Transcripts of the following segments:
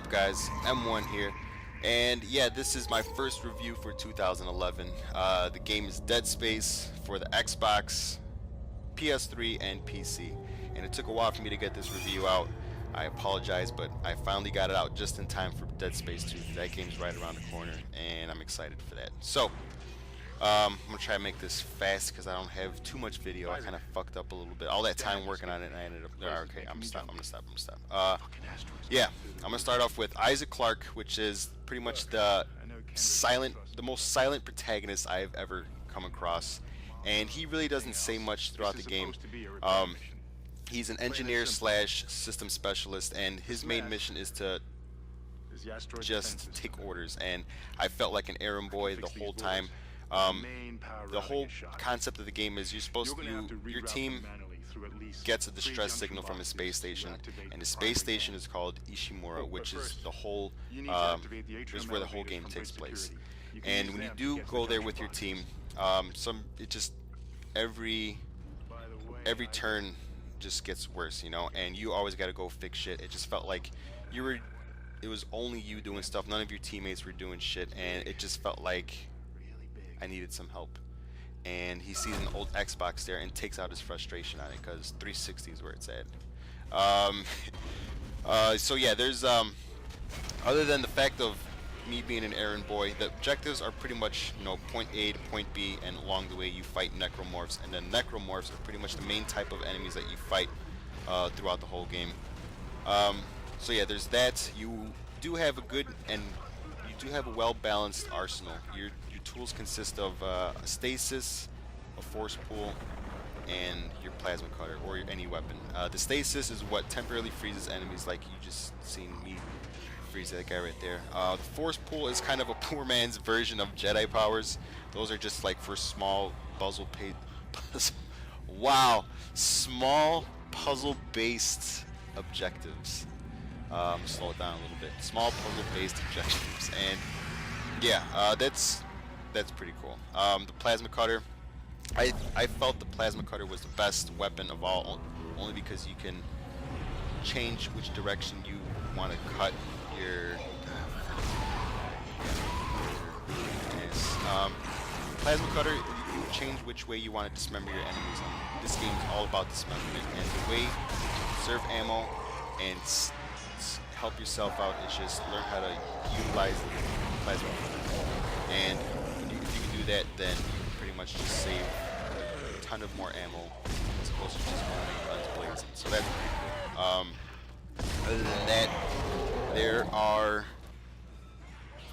up, guys? M1 here, and yeah, this is my first review for 2011. The game is Dead Space for the Xbox, PS3, and PC, and it took a while for me to get this review out. I apologize, but I finally got it out just in time for Dead Space 2. That game's right around the corner, and I'm excited for that. So, I'm gonna try to make this fast because I don't have too much video. I kind of fucked up a little bit. All that time working on it, and I ended up. Okay, I'm gonna stop. Yeah, I'm gonna start off with Isaac Clarke, which is pretty much the most silent protagonist I've ever come across, and he really doesn't say much throughout the game. He's an engineer slash system specialist, and his main mission is to just take orders. And I felt like an errand boy the whole time. The whole concept of the game is your team gets a distress signal from a space station, and the space station is called Ishimura, which is the whole is where the whole game takes place. And when you do go there with your team, every turn just gets worse, you know, and you always got to go fix shit. It just felt like it was only you doing stuff. None of your teammates were doing shit, and it just felt like I needed some help. And he sees an old Xbox there and takes out his frustration on it because 360 is where it's at. So yeah, there's other than the fact of me being an errand boy, the objectives are pretty much, you know, point A to point B, and along the way you fight necromorphs, and then necromorphs are pretty much the main type of enemies that you fight throughout the whole game. So yeah, there's that. You do have a well-balanced arsenal. Your tools consist of a stasis, a force pool, and your plasma cutter, or any weapon. The stasis is what temporarily freezes enemies, like you just seen me freeze that guy right there. The force pool is kind of a poor man's version of Jedi powers. Those are just like for small small puzzle-based objectives. Slow it down a little bit. Small puzzle-based objectives, and yeah, that's pretty cool. The plasma cutter, I felt the plasma cutter was the best weapon of all, only because you can change which direction you want to cut your plasma cutter. You change which way you want to dismember your enemies. This game is all about dismemberment, and the way to conserve ammo and help yourself out is just learn how to utilize the plasma cutter. And if you can do that, then you can pretty much just save a ton of more ammo as opposed to just going guns blazing. So that's pretty cool. Other than that, there are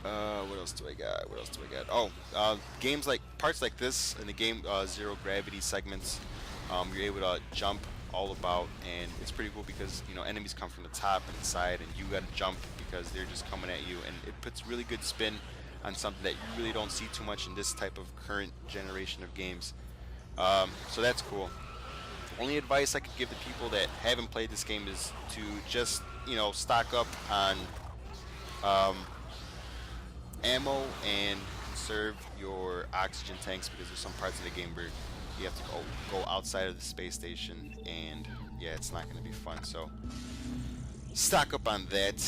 what else do I got? Oh, games like parts like this in the game, zero gravity segments. You're able to jump all about, and it's pretty cool because, you know, enemies come from the top and the side, and you got to jump because they're just coming at you, and it puts really good spin on something that you really don't see too much in this type of current generation of games. So that's cool. Only advice I could give the people that haven't played this game is to just, you know, stock up on ammo and conserve your oxygen tanks, because there's some parts of the game where you have to go outside of the space station, and yeah, it's not going to be fun. So stock up on that.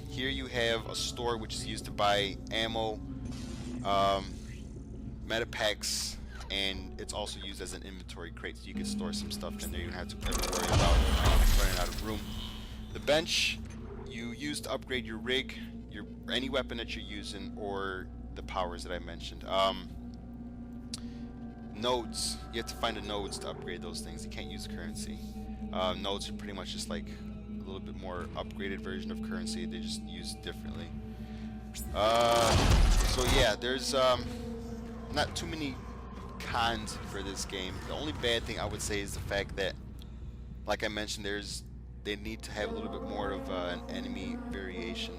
Here you have a store which is used to buy ammo, metapacks, and it's also used as an inventory crate, so you can store some stuff in there. You don't have to ever worry about running out of room. The bench you use to upgrade your rig, any weapon that you're using, or the powers that I mentioned. Nodes, you have to find the nodes to upgrade those things. You can't use currency. Nodes are pretty much just like a little bit more upgraded version of currency. They're just used differently. So yeah, there's not too many cons for this game. The only bad thing I would say is the fact that, like I mentioned, they need to have a little bit more of an enemy variation.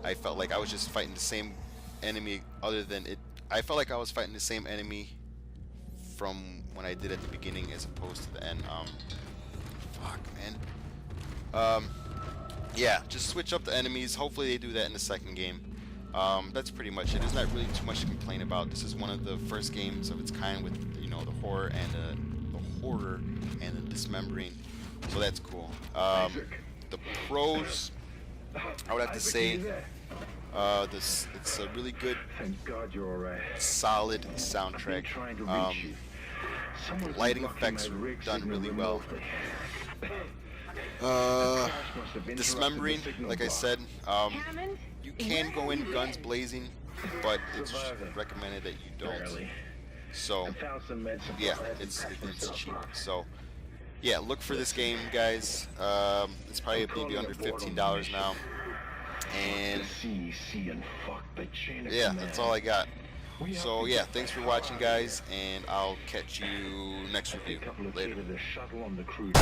I felt like I was just fighting the same enemy, other than it. I felt like I was fighting the same enemy from when I did at the beginning as opposed to the end. Fuck, man. Yeah, just switch up the enemies. Hopefully they do that in the second game. That's pretty much it. There's not really too much to complain about. This is one of the first games of its kind with, you know, the horror and the dismembering. So that's cool. The pros, I would have to say it's a really good, Thank God you're alright. solid soundtrack. Trying to reach you. Someone's Lighting blocking effects my were rig done signal really well. remotely. Must have interrupted Dismembering, the signal like I block. said, Hammond? you can go in guns blazing, but it's Surviving. recommended that you don't. Barely. So I found some med yeah, supplies. it's cheap. So yeah, look for this game, guys. It's probably maybe under $15 now. And CEC and fuck the chain of yeah, command. that's all I got. So yeah, thanks for watching, guys, and I'll catch you next review. Couple of Later. the shuttle on the cruise.